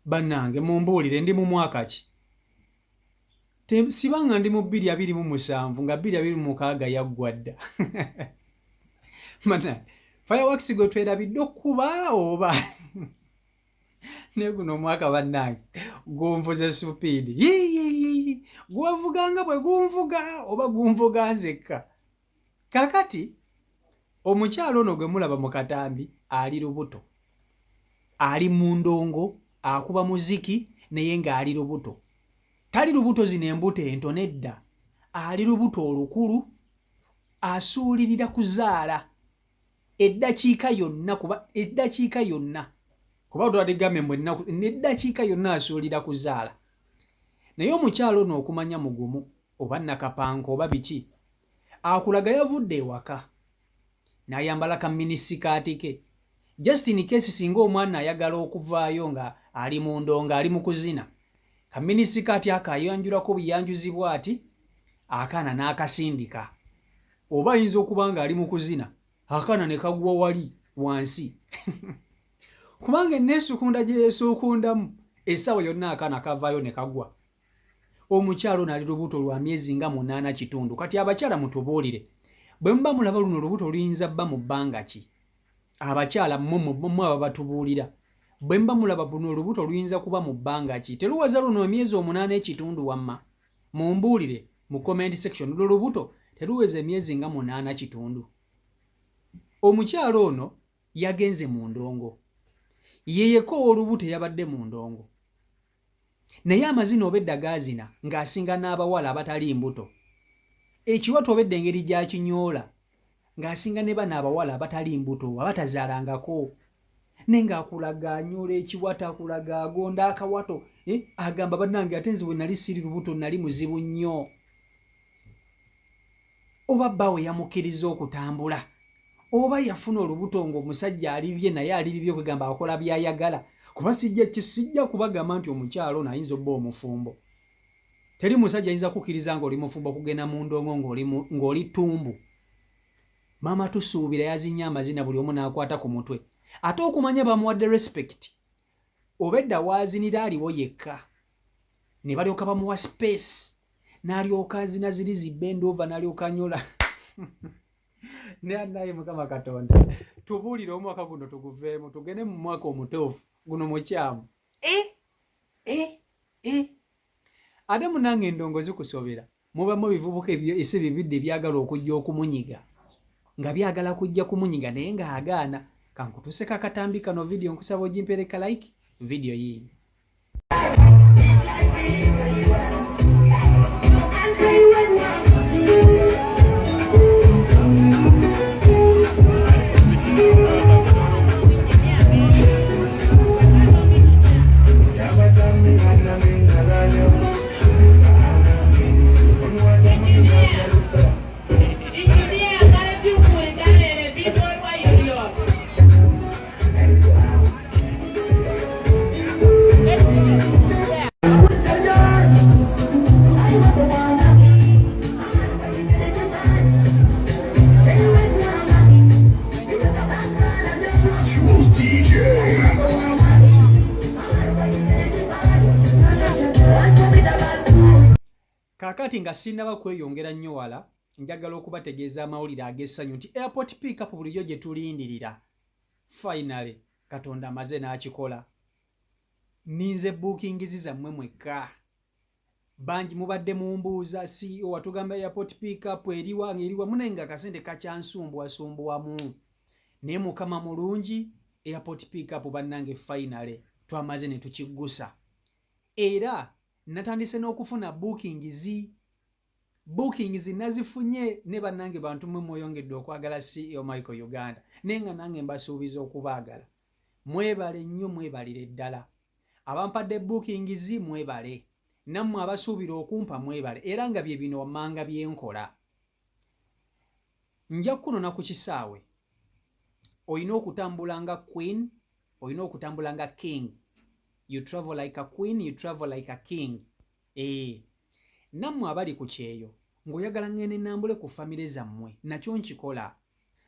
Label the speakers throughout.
Speaker 1: bannange mumbuulire ndi mu mwaka ki? Sibanga ndi mu 2027 nga 2026 yaggwa dda. Bannange fireworks gwe twerabidde okuba oba ne guno omwaka bannange gunvuze supiidi gwavuganga bwe gunvuga oba gunvuga nzekka. Kakati omukyalo ono gwe mulaba mu katambi ali lubuto, ali mu ndongo akuba muziki naye ng'ali lubuto. Tali lubuto zino embuto ento nedda, ali lubuto olukulu asuulirira kuzaala eddakiika yonna kuba twadigambye mbu ennaku n'eddakiika yonna asuulira kuzaala. Naye omukyalo ono okumanya mugumu oba nakapanko oba biki, akulaga yavudde ewaka n'ayambala ka minisikaati ke just in case singa omwana ayagala okuvaayo nga ali mu ndongo ali mu kuzina, ka minisikaati ako ayanjulako buyanjuzi bw'ati akaana n'akasindika. Oba ayinza okuba nga ali mu kuzina akaana ne kagwa wali wansi kubanga enneesukunda gye yeesukundamu essaawa yonna akaana kavaayo ne kagwa. Omukyalo nali lubuto lwa myezi nga 8 kitundu. Kati abakyala mutubuulire, bwe muba mulaba luno lubuto luyinza bba mu bbanga ki? Abakyala mmwe aba batubuulira, bwe muba mulaba luno lubuto luyinza kuba mu bbanga ki? Teruwaza luno emyezi 8 ekitundu wamma? Mumbuulire mu comment section, luno lubuto teruweza emyezi nga 8 kitundu. Omukyalo ono yagenze mu ndongo, yeyeko olubuto yabadde mu ndongo, naye amazina obedda gaazina ng'asinga n'abawala abatali mbuto. Ekiwato obedda engeri gy'akinyoola ng'asinga ne bano abawala abatali mbuto abatazaalangako. Ne ng'akulaga anyoola ekiwato, akulaga agonda akawato, agamba bannange ate nze bwe nali siri lubuto nali muzibu nnyo. Oba bbawe yamukkiriza okutambula, oba yafuna olubuto ng'omusajja alibye naye alibibye kwegamba akola by'ayagala. Kuba sijja kubagamba nti omukyalo ono ayinza obba omufumbo. Teri musajja ayinza kukkiriza ng'oli mufumbo kugenda mu ndongo ng'oli ttumbu. Maama tusuubira yazinnya amazina buli omu n'akwata ku mutwe. Ate okumanya bamuwadde respect. Obedda waazinira aliwo yekka. Ne balyoka bamuwa space. N'alyoka azina ziri zibbendova n'alyoka anyola. Naye Mukama Katonda tubuulire omwaka guno tuguveemu tugende mu mwaka omutuufu guno mukyamu. Ate munange endongo zikusobera mubamu ebivubuka esi bibidde ebyagala okujja okumunyiga, nga byagala kujja kumunyiga naye ng'agaana. Kankutuseka akatambi kano video nkusaba ogimpereka like video yii. Kakati nga sinnaba kweyongera nnyo wala, njagala okubategeeza amawulire ag'essanyu nti airport pickup bulijjo gye tulindirira finally Katonda amaze n'akikola. Ninze bookings zammwe mwekka. Bangi mubadde mumbuuza CEO watugamba airport pickup eriwa munenga kasente kacyansumbuwasumbuwamu. Naye Mukama mulungi, airport pickup bannange finally twamaze ne tukiggusa. Era natandise n'okufuna bookings nazifunye ne bannange bantu mwe mweyongedde okwagala CEO Michael Uganda. Naye nga nange mbasuubiza okubaagala. Mwebale nnyo, mwebalire ddala. Abampadde bookings mwebale. Nammwe abasuubira okumpa mwebale. Era nga bye bino wammanga byenkola. Nja kunona ku kisaawe. Olina okutambulanga queen, olina okutambulanga king. You travel like a queen, you travel like a king. Nammwe abali ku kyeyo ng'oyagala ngende nambule ku famire zammwe nakyo nkikola.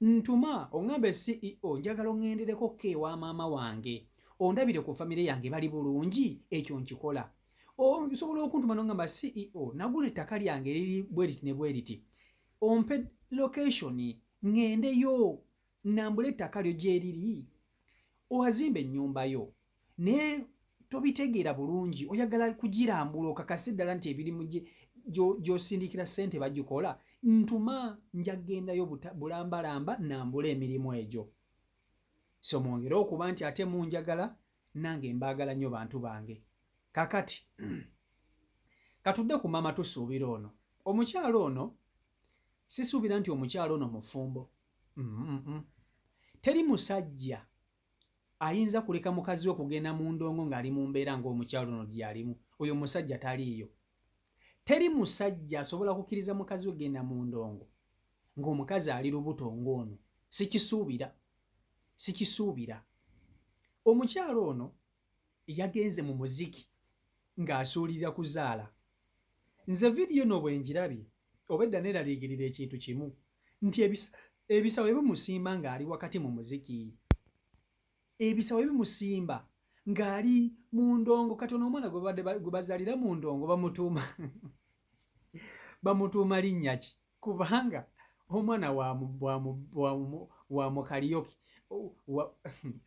Speaker 1: Ntuma oŋŋambe CEO njagala oŋŋendereko ewa maama wange ondabire ku famire yange bali bulungi ekyo nkikola. Osobola okuntuma n'ongamba CEO nagula ettaka lyange liri bwe riti ne bwe riti, ompe location ŋŋendeyo nambula ettaka lyo gye riri, owazimba ennyumba yo naye tobitegeera bulungi, oyagala kugirambula okakase ddala nti ebirimu gy'osindikira ssente bagikola, ntuma nja kgendayo bulambalamba nambula emirimu egyo. So mwongere okuba nti ate munjagala nange mbaagala nnyo bantu bange. Kakati katudde ku mama tusuubira ono. Omukyalo ono sisuubira nti omukyalo ono mufumbo. Teri musajja ayinza kuleka mukazi we kugenda mu ndongo ng'ali mu mbeera ng'omukyalo ono gy'alimu. Oyo musajja taliiyo. Teri musajja asobola kukkiriza mukazi we genda mu ndongo ng'omukazi ali lubuto ng'ono. Sikisuubira. Omukyalo ono yagenze mu muziki ng'asuulirira kuzaala. Nze vidiyo no bwe njirabye obedda neeraliikirira ekintu kimu nti ebisawo ebimusimba ng'ali wakati mu muziki. Ebisawo ebimusimba ng'ali mu ndongo. Katono omwana gwe bazaalira mu ndongo bamutuuma linnya ki? Kubanga omwana wa mukalyoki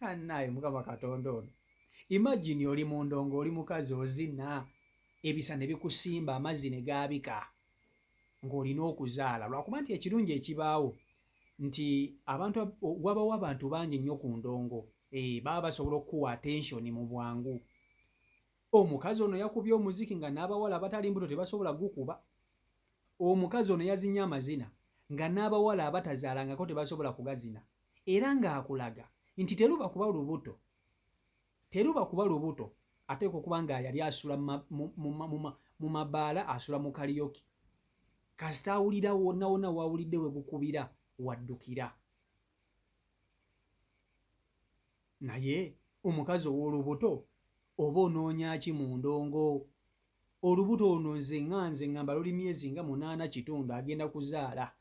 Speaker 1: anaaye Mukama Katonda ono. Imagine oli mu ndongo, oli mukazi ozina, ebisa ne bikusimba, amazzi ne gaabika ng'olina okuzaala. Lwakuba nti ekirungi ekibaawo nti wabawo abantu bangi nnyo ku ndongo, baba basobola okukuwa attention mu bwangu. Omukazi ono yakubye omuziki nga n'abawala abatali mbuto tebasobola gukuba. Omukazi ono yazinya amazina nga n'abawala abatazaalangako tebasobola kugazina, era ng'akulaga nti teruba kuba lubuto ateeka okuba nga yali asula mu mabaala, asula mu kalyoki, kasita awulira wonna wawulidde we gukubira waddukira. Naye omukazi ow'olubuto oba onoonya ki mu ndongo? Olubuto ono nze ngamba luli myezi nga 8 kitundu agenda kuzaala,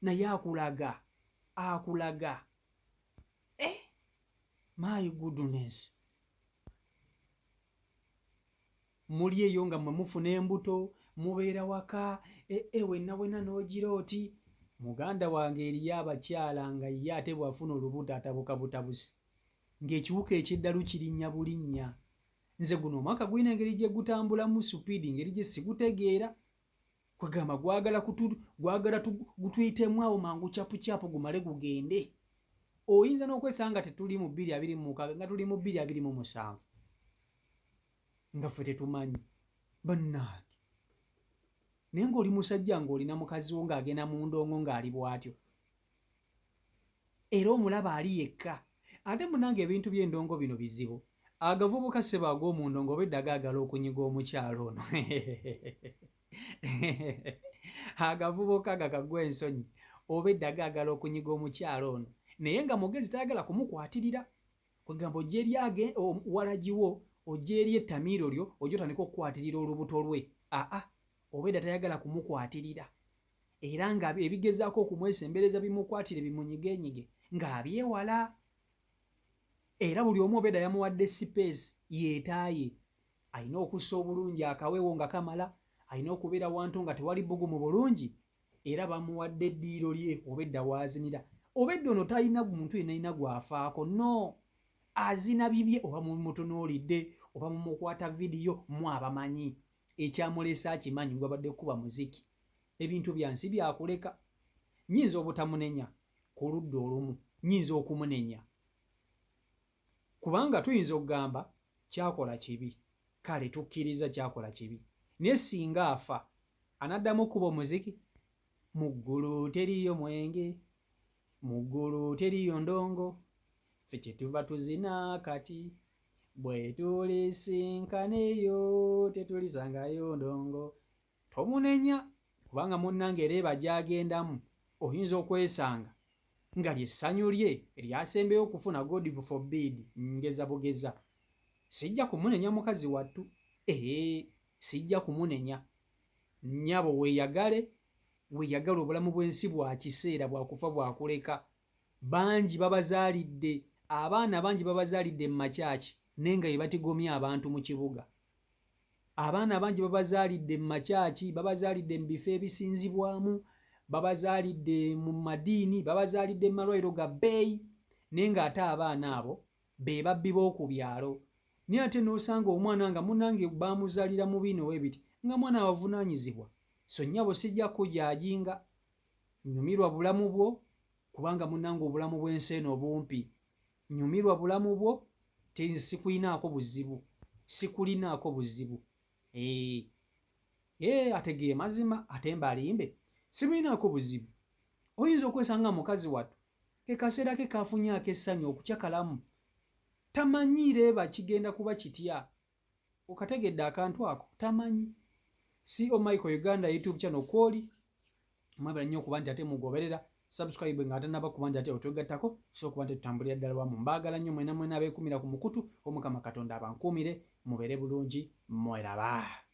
Speaker 1: naye akulaga. My goodness. Muli eyo nga mwe mufuna embuto, mubeera waka, wenna n'ogira oti. Muganda wange eriyo abakyala nga ye ate bw'afuna olubuto atabuka butabusi, ng'ekiwuka eky'eddalu kirinnya bulinnya. Nze guno omwaka gulina engeri gye gutambulamu supiidi, engeri gye sigutegeera. Kwegamba gwagala gutuyitemu awo mangu kyapu gumale gugende. Oyinza n'okwesanga tetuli mu 2026 nga tuli mu 2027 nga ffe tetumanyi bannange. Naye ng'oli musajja ng'olina mukazi wo ng'agenda mu ndongo ng'ali bw'atyo, era omulaba ali yekka. Ate munnange ebintu by'endongo bino bizibu. Agavubuka ssebo ag'omu ndongo obedda gaagala okunyiga omukyalo ono. Agavubuka gakagwa ensonyi obedda gaagala okunyiga omukyalo ono, naye nga mugezi tayagala kumukwatirira. Kwegamba ojja eri walagiwo, ojja eri ettamiiro lyo, ojja otandika okukwatirira olubuto lwe. Obedda tayagala kumukwatirira, era nga ebigezaako okumwesembereza bimukwatire bimunyigenyige ng'abyewala. Era buli omu obedda yamuwadde sipeesi yeetaaye. Alina okussa obulungi akaweewo nga kamala, alina okubeera wantu nga tewali bbugumu bulungi, era bamuwadde eddiiro lye obedda waazinira. Obedda ono talina muntu yenna gwafaako, no, azina bibye. Oba mumutunuulidde oba mumukwata vidiyo, abamanyi ekyamulesa akimanyi, gwabadde kuba muziki. Ebintu byansi byakuleka. Nnyinza obutamunenya ku ludda olumu, nnyinza okumunenya kubanga tuyinza okugamba kyakola kibi, kale tukkiriza kyakola kibi. Naye singa afa anaddamu okuba omuziki. Mu ggulu teriyo mwenge, mu ggulu teriyo ndongo, ffe kyetuva tuzina kati, bwe tulisinkaneyo tetulisangayo ndongo. Tomunenya kubanga munnange ereeba gy'agendamu oyinza okwesanga nga lyessanyu lye lyasembeyo okufuna, God forbid, ngeza bugeza. Sijja kumunenya mukazi wattu, sijja kumunenya. Nnyabo weeyagale obulamu bw'ensi bwa kiseera, bwakufa bwakuleka. Bangi babazaalidde abaana bangi babazaalidde mu makyaki naye nga yebatigomya abantu mu kibuga. Abaana bangi babazaalidde mu makyaki, babazaalidde mu bifo ebisinzibwamu, babazaalidde mu madiini, babazaalidde mu malwaliro ga bbeeyi, naye ng'ate abaana abo be babbi b'oku byalo. Naye ate n'osanga omwana nga munnange baamuzaalira mu bino ebiti nga mwana wavunaanyizibwa. So nnyabo sijja kujajinga, nyumirwa bulamu bwo kubanga munnange obulamu bw'ensi eno bumpi. Nyumirwa bulamu bwo, sikulinaako buzibu, sikulinaako buzibu. Ate ge mazima, ate mbalimbe sibulinaako buzibu. Oyinza okwesanga mukazi wattu ke kaseera ke kafunye ak'essanyu okukyakalamu, tamanyiireeba kigenda kuba kitya. Okategedde akantu ako tamanyi. CO Michael Uganda YouTube channel kwoli mwebala nnyo okuba nti ate mugoberera, subscribe nga ate naba kuba nti ate otwegattako, so okuba nti tutambulira ddala wamu. Mbaagala nnyo mwena mwena abeekumira ku mukutu, Omukama Katonda abankuumire, mubeere bulungi, mweraba.